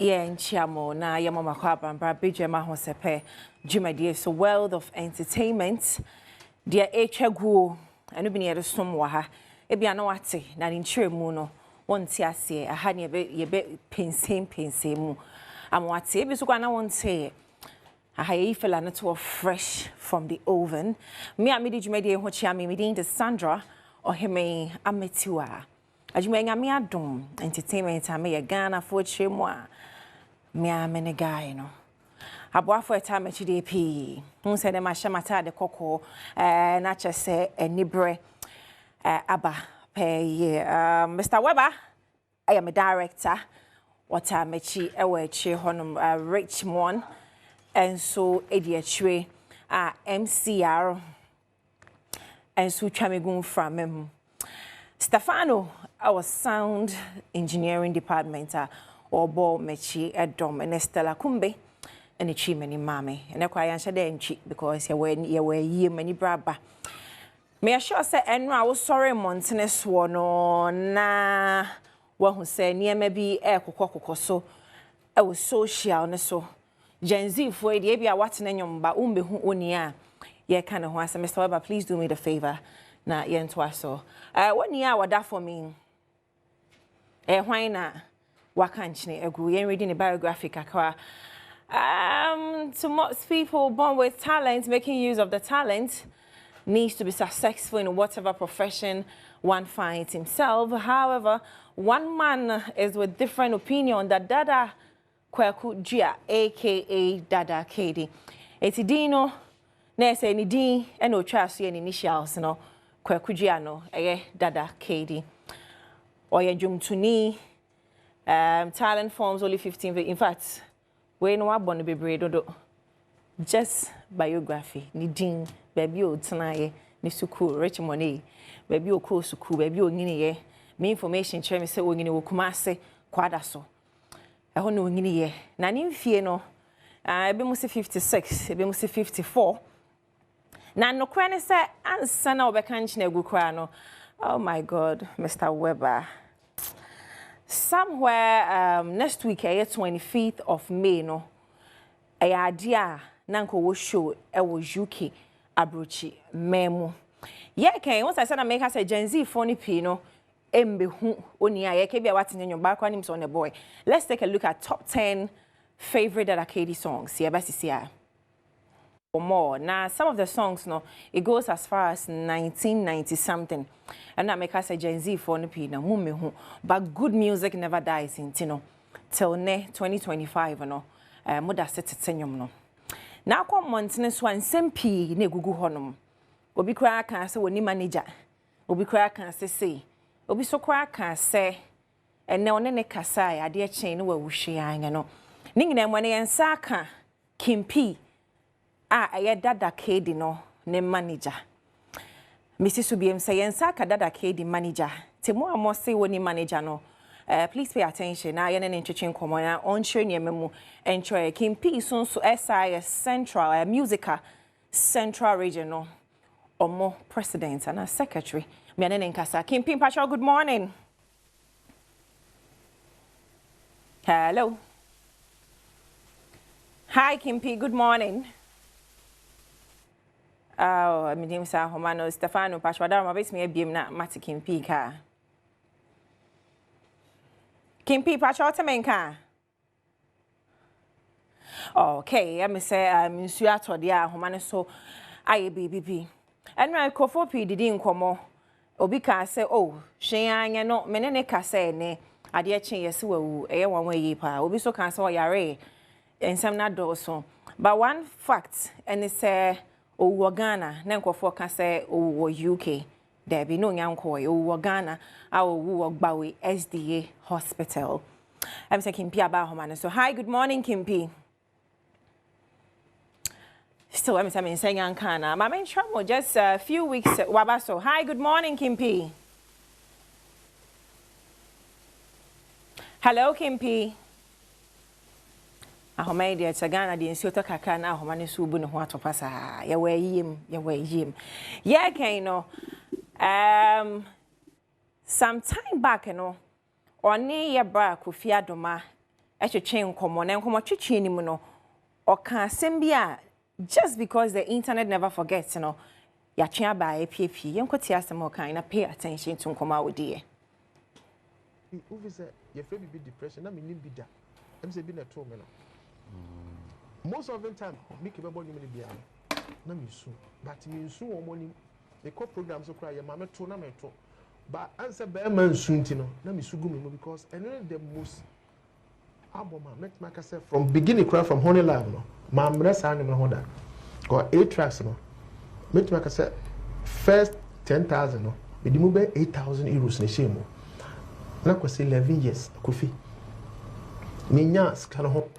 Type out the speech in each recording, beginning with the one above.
Nchiamo na yamama kwa DADA Ahosepe Jumadi so world of entertainment dia echegu anu bi ne yede som wa ha e bia na wate na nchire mu no wonte ase aha ne ye pensem mu amwate e bi so kwa na wonte aha ye fela na to fresh from the oven me amidi Jumadi ho chia me din de Sandra oheme ametiwa ajuma nya me adom entertainment ame ye Ghana fo chire mu a me amene guy no aboafo etama chide pi hu se de ma hyamata de kokko na chese enibre aba pay Mr. Weber I am a director what amechi ewe chi honum Richmond and so edi achwe MCR and so twamegun from him Stefano our sound engineering department Obo mechi Adom and Estella Kumbe and the chi many mame and I answer the enchi because you were ye many braba. May I sure say enra I was sorry Montnes no na one who say near maybe koko so I was social ne so Gen Z for the be a watching in ba umbe hu onia ye kind of once Mr. Weber please do me the favor na yen twice so 1 year wada for me why na wakanchine egu yen reading a biographic akwa to most people born with talent making use of the talent needs to be successful in whatever profession one finds himself. However, one man is with different opinion that Dada Kwaku aka Dada KD. Eti dino na se ni din e no twa so ye initials no Kwaku no Dada KD. Oye jumtuni talent forms only 15 in fact we no abon bebre dodo just biography ni din baby o tanaye ni suku Richmond baby o ko suku baby o ngini ye me information chere me se o ngini wo Kumase kwada so ho no ngini ye na ni mfie no ebe mu se 56 ebe mu se 54 na no kra ne se ansa na obeka nchina egu kra no oh my god Mr. Weber somewhere next week 25th of May no idea nanko wo show wo UK abrochi memu ye kan once I said I make us a Gen Z funny p no embehu oni a ye ke bia watenyo ba kwa nim so ne boy. Let's take a look at top 10 favorite DADA KD songs here basisia or more. Now some of the songs no it goes as far as 1990 something and that make us a Gen Z funny p na mumehu but good music never dies in tino till ne 2025 no moda setetenyom no na kwa montene so ansempii na egugu honom obi kra kan se woni manager obi kra kan se sei obi so kra kan se ene one ne kasa ya de chen no wawuhwe anya no ningina mo ne yensa ka kimpi aye DADA KD no ne manager Mrs. Subiem say yensa ka DADA KD manager temo amo se woni manager no please pay attention na yene nchechin komo na onhwe niememu enjoy kimpi so SIS Central Musica Central Regional omo president and secretary me ane nkasa kimpi pacho good morning hello hi kimpi good morning oh me dim sa homano Stefano pacho da ma bes me abiem na mati kimpi ka Kimpi pacho temenka. Okay, I me say nsu atode a homane so aye BBP. Enra kofo pi didi nkomo. Obi ka say oh, hwen anya no me ne ka say ne ade achen yesi wawu eye wanwa yi pa. Obi so kan say oyare ensam na do so. But one fact and say owo Ghana na nkofo ka say owo UK. There be no nyanko o Ghana awu Gbawe SDA hospital. I'm saying Kimpi aba homane. So hi, good morning Kimpi. Still I'm saying Yankana. My main trouble just a few weeks wabaso. Hi, good morning Kimpi. Hello Kimpi. Ahoma dia Ghana di nsi otaka na ahoma so bu ne ho atopasa. Ye we yim. Yeah, okay no. Some time back, you know, or near Kofi Adom chain komo na nkomo twetwe ni mu no oka asem bia just because the internet never forgets no ya twe aba epiepie yenkoti asem okan na pay attention to nkomo awodie Uvi say your friend be depression na me nim bi da em say bi na to me no most of the time me ke be bo nyum ni bia na me su but me su wo mo ni the co programs so cry your mama to na me to but answer be man sunti no na me su gu me because and the most album I met myself from beginning cry from Honey Live no ma mre sa ni me ho da got 8 tracks no met myself first 10,000 no me di mu be 8,000 euros na shemo na ko say 11 years kofi me nya ska no ho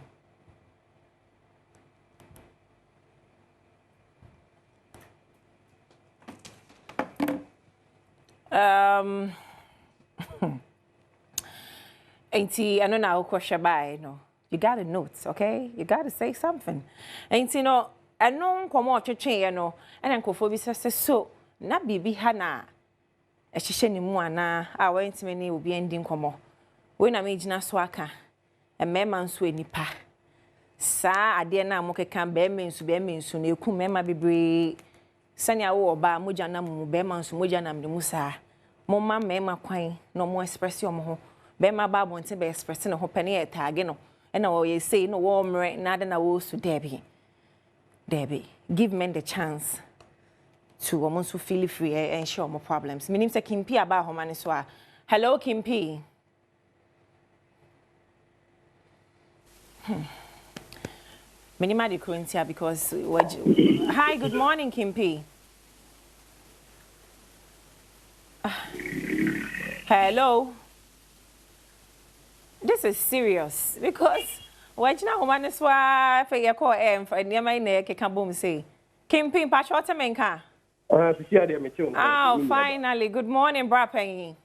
Auntie, I know now question by no. You got a note, okay? You got to say something. Auntie, no, I know come on chain, you know, and Uncle Phoebe says so. Na bibi hana. A shisheni muana. I went to many will be ending come on. When I made na swaka, a memman sway pa. Sa, I dare na moke can bear means to bear means soon. You could memma be Sanya or ba mujana mu beman sumujanam de musa. Moma mema quine, no more expression mo. Bema ba won't be expressing a penny at tagino. And all you say no warm right nada na wo to Debbie. Debbie, give men the chance to almost feel free and show more problems. My name's Kimpi about Homaniswa. Hello, Kimpi. Minima de Corinthia because hi, good morning, Kimpi. Hello. This is serious because what you know, man, is why for your call for near my neck, I can boom say. Kimpi, Patrota Menka. Oh, finally. Good morning, Brapenny.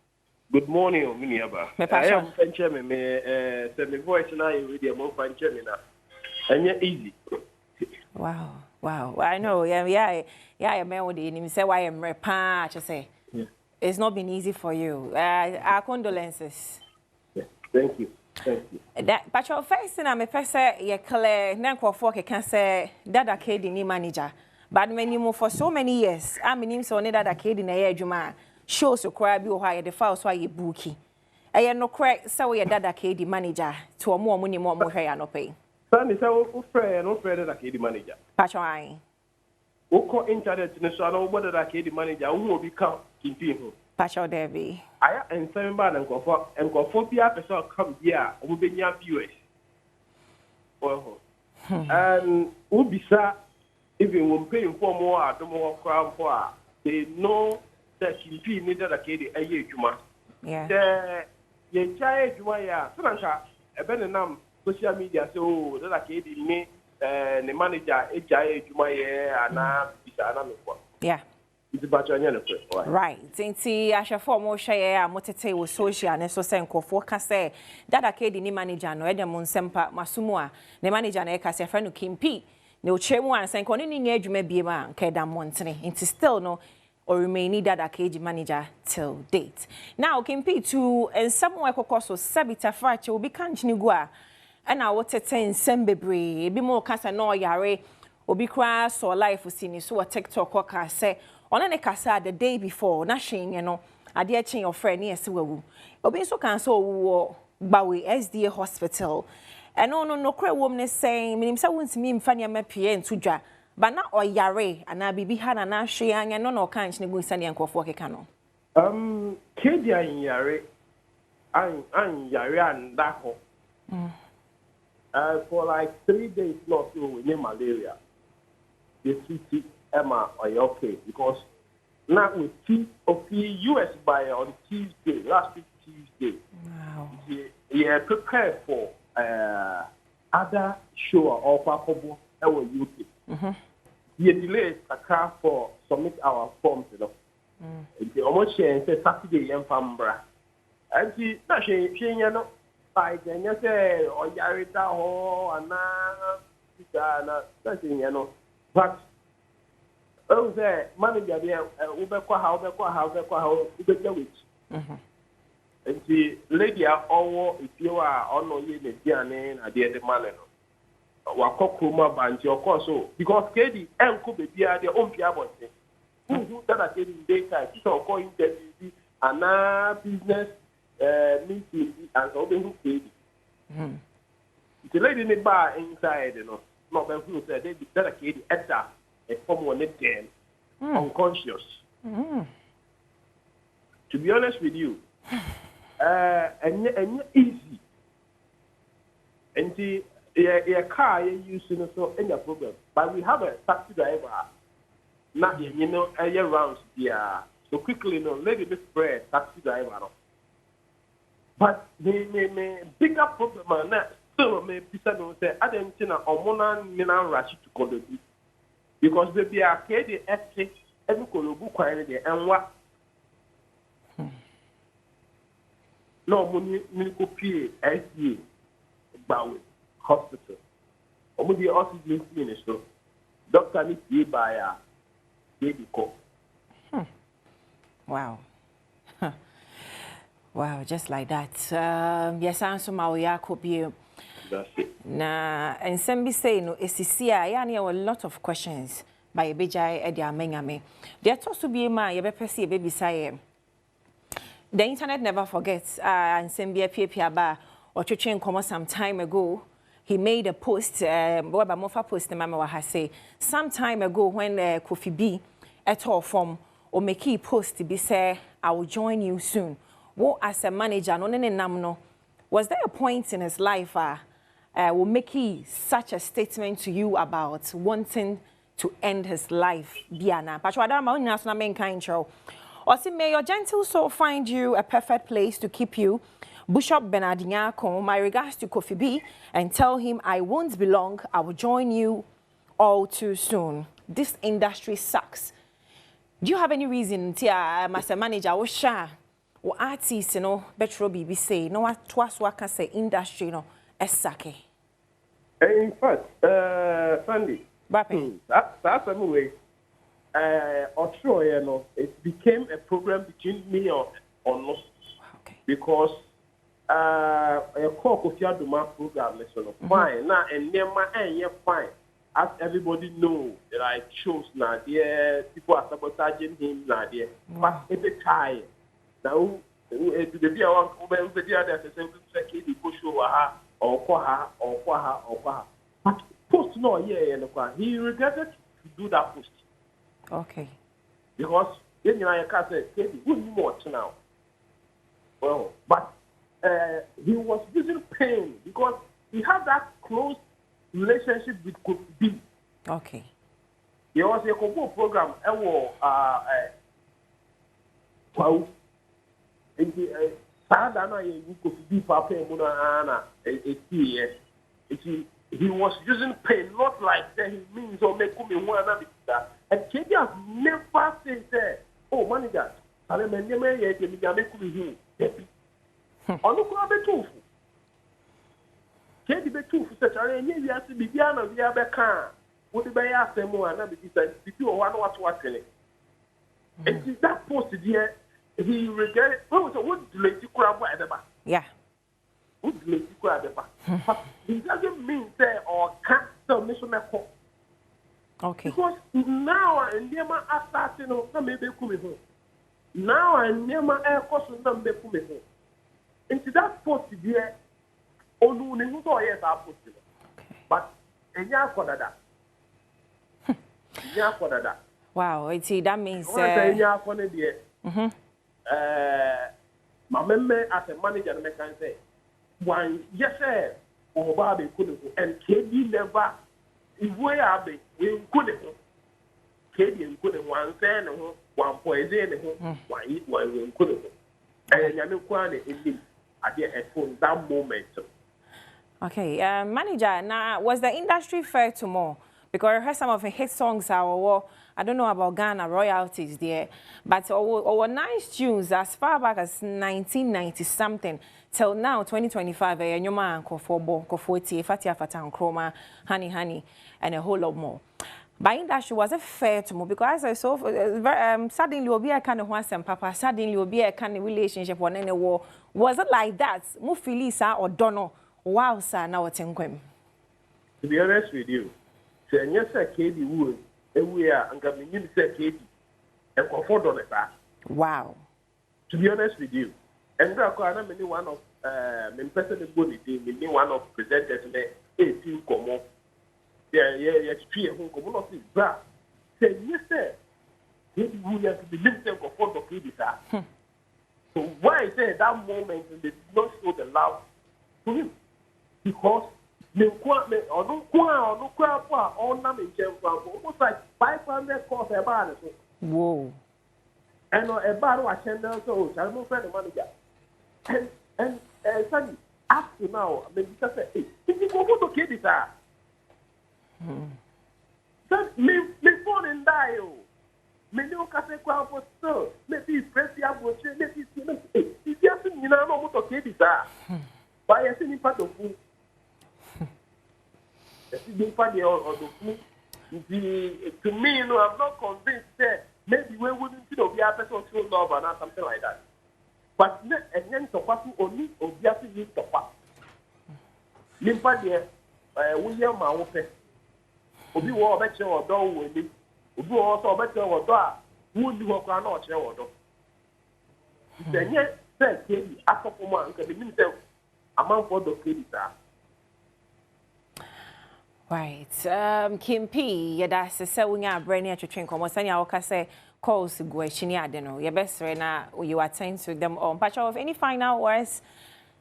Good morning, Miniaba. I am Frenchman, me voice and I read a more Frenchman. And yet easy. Wow. I know. Yeah. I melody. And say why I'm repa. Just say. It's not been easy for you. Our condolences. Yeah, thank you. But your first thing I'm a person, you clear, Nanko Fork can say DADA KD manager. But many more for so many years. I mean, so DADA KD na year Juma shows you cry you hire the files why you bookie. I am no correct, so we are DADA KD manager to a more money more hair no pay. Son is our friend, no friend DADA KD manager. Patron. Oko internet in the shadow, what DADA KD manager who will become Kimpi. Patron Debbie. I am saying bad and go for the episode come here, will be near viewers. And would be sad even when paying for more at the more crowd for they know that Kimpi needed a KD a year Juma. Yeah. The child Juma, Franca, a better name social media so that a KD me the manager a child Juma and yeah. Right. Since I shall form more share, Motete was social and so senko for say DADA KD manager no Edmund Sempa Masumua, the manager na Eka friend Kimpi. No chemu and senko ni edwuma bi ma Keda Montene. It's still no or remain DADA KD manager till date. Now Kimpi to and somewhere kokoso sabita frache will be kanchini gua. And I want to say Sembebre, be more kasa no yare, obi kwa so life usini so a TikTok koka say. On an ekasa the day before, nashing, you know, I dear chain your friend, yes, well, Obi so can so Bawi SDA hospital. And no cry woman is saying, meaning so wants me Fanny Mapien to ja, but not or yare, and I be had an ashy and no can't negotiate Sunny and Kofor Cano. Kedia in yare, and yare and dako. For like 3 days, not to near malaria. The city. Emma, are you okay? Because now with US by on Tuesday, last week Tuesday. Wow. Yeah, prepared for other show or Pacobo our UK. He delayed a car for submit our forms, you know. The almost say Saturday and Pambra. And she you know, by then you say or Yarita or Anna, nothing, you know. But oh, there, manager there, Uber how, Uber The lady are all if you are on the Diane at the end of the man. Wakokuma banji, of course, so because KD and Kobe are their own people. Who that are getting data, so calling TV and business meeting and all the KD. The lady in the bar inside, you know, not the who said they dedicated at that a form one again, unconscious. To be honest with you, and easy. And the car you using so any problem. But we have a taxi driver, not you know, a year rounds there. So quickly, you know, lady this spread taxi driver. But the bigger problem now. So me bisa no say I didn't think omona mina rush to Kolobu because baby I KD every Kolobu kwan dey enwa no money ko pie SDA Bawe hospital omo dey oxygen finish so doctor ni pie by baby ko. Wow. Wow, just like that. Yes, answer my could be. That's it. Na and some be say no esisi a ya na a lot of questions by ebejai e dia menyame. There to be a man ye be pese baby say the internet never forgets and some be a ba or twetwen komo some time ago he made a post boy ba mofa post mama wa ha say some time ago when Kofi B at all from or make he post be say I will join you soon. What as a manager no ne nam no was there a point in his life will make he such a statement to you about wanting to end his life biana patwada ma unya so na men kan chro or say may your gentle soul find you a perfect place to keep you Bishop Bernardinyako my regards to Kofi B and tell him I won't be long I will join you all too soon. This industry sucks. Do you have any reason tia as a manager wo sha wo artist no betro bibi say no what twas waka say industry no esake. In fact, Sandy, that's the way. You know, it became a problem between me or not. Okay. Because a call Kofi Adoma program, fine. Now, and never fine. As everybody knows, that I chose now, there people are sabotaging him now, there. But it's a time. Now, the be a one over the other, the same second, the push over her. Or Kwaha. But post no he regretted to do that post. Okay. Because then I can't say who more now. Well, but he was using pain because he had that close relationship with Kofi B. Okay. He was a Kobo program he was using pain, not like that he means or make me one another. And KD has never said that, oh, manager, I'm a never yet, make me happy. On the club, KD be too for such a year, you have to be Diana, the other car. Would the bay ask them more another because you one watching it. And that posted here. He regretted. Oh, so what do you grab at the back? Yeah. What do you grab at the back? But it doesn't mean say or can't tell mission at home. Okay. Because now and never are starting to maybe come home. Now and never air cost them be come home. Into that post here, only who saw yes are posted. But and yeah for that. Yeah for that. Wow, that means yeah for the my member as a manager, I can say, one yes, sir, or Bobby couldn't, and KD never, if we are big, we couldn't. KD couldn't one fan, one poison, one couldn't. And I know quite in at that moment. Okay, manager, now was the industry fair to more? Because I heard some of the hit songs I don't know about Ghana royalties there, but our nice tunes as far back as 1990 something till now 2025. Nyoma Kofo Kofoti Fatia Fatan Chroma Honey and a whole lot more. But industry was a fair to more because I saw suddenly will be a kind of one and papa suddenly will be a kind of relationship one any war Was it like that? Mo Felisa or Dono? Wow, sir, now what's in Quim? To be honest with you, say yes, sir, KD would, and we are, and coming in, say KD, and comfort on it. Wow. To be honest with you, and I'm one of my person is one of presenters in the 18 Como. Yeah, who come on, say yes, sir. KD would have to be limited comfort of KD, sir. So why is there that moment when they did not show the love to him? Because almost like 500 course about it. Whoa. And a bar was sent down so I'm no friend of manager. And Sunny, up to now, maybe just say, hey, if you go to kill it, then me phone and die. Me no kase kwa for so. Maybe press ya boche. Maybe if you have seen, you know, no moto kill it, but I see part of food. To me, you know, I'm not convinced that maybe we wouldn't be a person show love or not, something like that. But and then to pass only obviously need to pass. Limpa there, William Maope. Obi wa beche odo we ni. Obi wa also beche odo a would work on or share odo. Then yet, say, Katie, after woman, can be minister among for the Katie. Right. Kim P, yada se se wunya brand at your train come sanya waka say calls go chini ade no. Your best right now you attend to them on patch of any final words.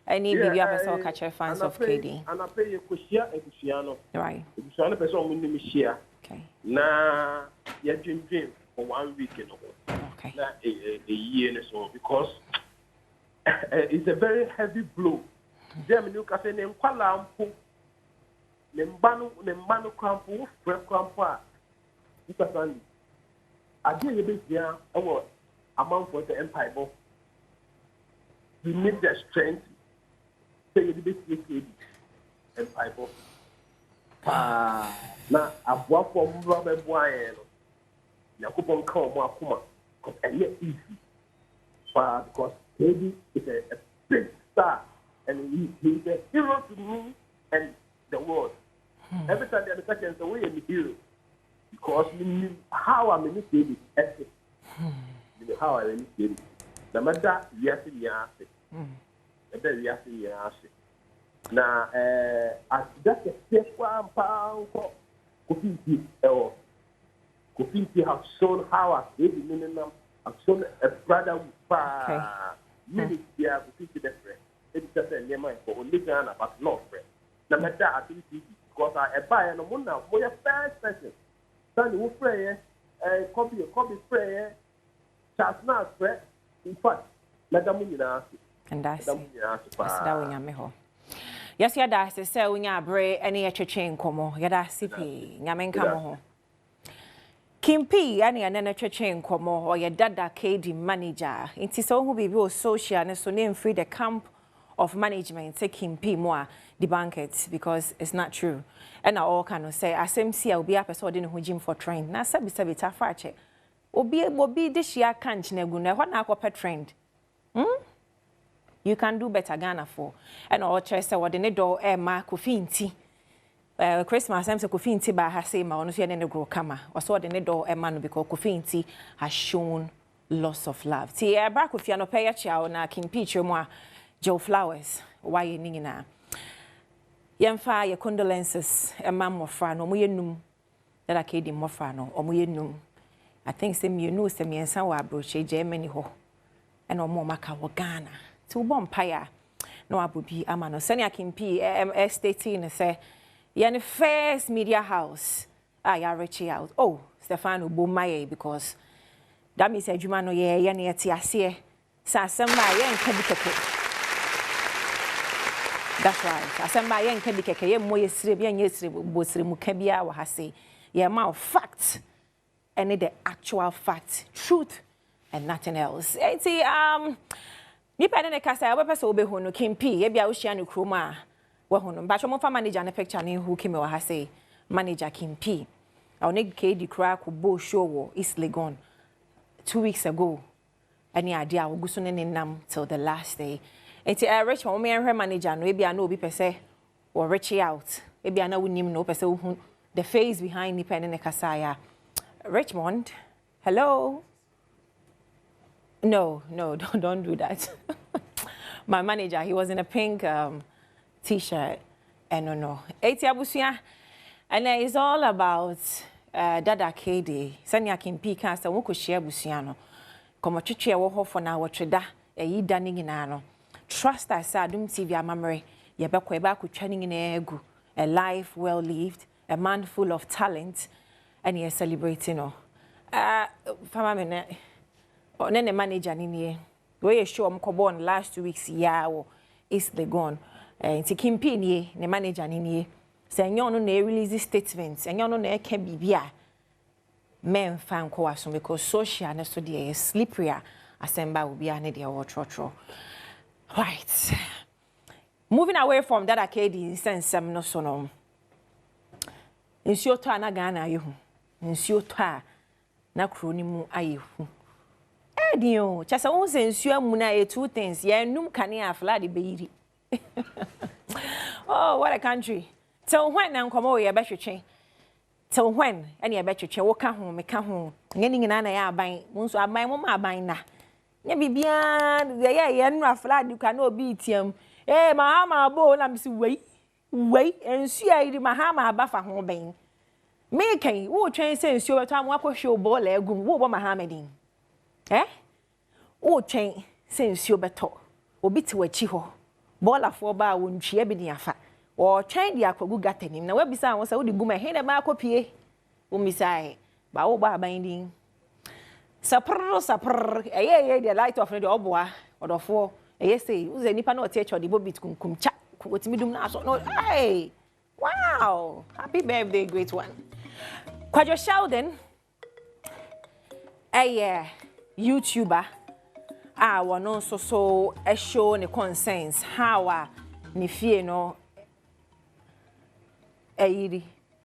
Any baby episode catch your fans of KD. And I pay you kushia e kushia Right. Kushia person mun ni share. Okay. Na ya dream for 1 week no. Okay. Na a year and so because it's a very heavy blow. Them you can say name kwala ampo. Nembano crampo, fresh crampo. Mr. Sandy, I did a bit here. Our amount for the empire. We need the strength. Say a bit here, empire. Now, I've worked for Robert Boyan. Yakupon come more kuma. Because I get easy. Because Katie is a big star. And he's a hero to me and the world. Every time they are the way I'm a hero. Because how I'm in this ethic. How I'm in this no matter yes, now, that's a safe 1 pound for Kofi. Kofi have shown how I gave the minimum. I've shown a brother with minutes here, Kofi the friend. It's just a name for only Ghana, but not friend. No matter I think because I buy and I'm now for your first person. Sunny will pray, copy prayer, Chasna prayer. In fact, let them in ask. And that's that when you're meho. Yes, your dash is say when you're brave any at your chain como, your dash CP, Yamen come. Kim P, any and chain como, or your DADA KD manager. It is all who be social and so name free the camp of management take Kim P more debunk it because it's not true. And I all kind of say, as MC, I'll be up as ordinary who gym for train. Now, sabi ta frache. Obi this year can't neguna. What now pet trend? You can do better Ghana for. And all chest ordinary door ma kofinti. Christmas I'm so kofinti ba ha say ma ono so ne grow kama. Also ordinary door man because kofinti has shown lots of love. Ti bra kofia no pay ya chia na Kim P chemo Joe Flowers. Why you ningina? Yemfa your condolences Emma Mofra no moyenum DADA KD Mofra no omoyenum. I think some you know some yensa wa broche Germany ho. And omo maka wo Ghana. Ti wo empire no abubi amano. Senia Kim P stating say the first media house ya reach out. Oh, Stefano Bomaye because that means adwuma no ye na yete ase. Sa asema ye nka bikeke. That's right. Asamba yen ka bikeke ye mo yesire bia nyesire bosire mu ka bia wa ha say ye ma fact and the actual fact, truth and nothing else. See me pede ne kasa we pese obehu no Kim P ye bia wo hia no kroma wa hu no ba cho mo fa manager ne picture ne hu Kim wa ha say manager Kim P I ne KD kra ko bo show wo East Legon 2 weeks ago any idea wo guso ne nam till the last day Enti rich mo me enhwe manager no ebia na obi pese or reach out. Ebia na wonim no pese wo the face behind ni pen ne kasaya. Richmond, hello. No, don't do that. My manager, he was in a pink t-shirt. And no. Eti abusia. And it's all about DADA KD. Sanya kimpi kansa woko share abusia no. Komo twetwe wo ho for na wotweda eyi da ne nyina no. Trust us Adom TV amamre ye bekọ eba akotwa ne nyina egu. A life well lived, a man full of talent, and you're celebrating no. Fama me ne manager ni nie. We show mkobo on last 2 weeks ya is the gone. Nti kimpi nie ne manager ni nie. Se enyo no na release statements, enyo no na eka bibia. Men fan ko aso because social na so dey slippery asemba obi ane dey trotro. Right. Moving away from DADA KD sense no so no. Nsuo to ana Ghana ayehu. Nsuo to na kro ni mu ayehu. Edio, chasa won se nsuo amu na ye two things. Ye num kane afla de beiri. Oh, what a country. Till when na nkomo ye behwetwe. Till when any ye behwetwe wo ka ho me ka ho. Nye ni nyina na ya aban. Mo nso aban mo ma aban na. Nye bibia ye nu afla de ka na obi tiam. Mahama bo na msi wei ensu ayiri mahama abafa ho ben me kan wo twen se ensu beto am akwohwe bo la egum wo bo mahama din wo twen se ensu beto obi te wachi ho bolafo ba wo ntwe bi din afa wo twen di akwagu gatanim na wabisa won se wo di guma he na ba akopie wo misai ba wo ba ban din sapr eye the light of the oboa odofo yes, say, who's a nipa no teach or the bobit kum chat, what's me doing now? No, hey, wow, happy birthday, great one. Kwadwo Sheldon, a YouTuber, one also so a show ne concerns how ni fie no, yiri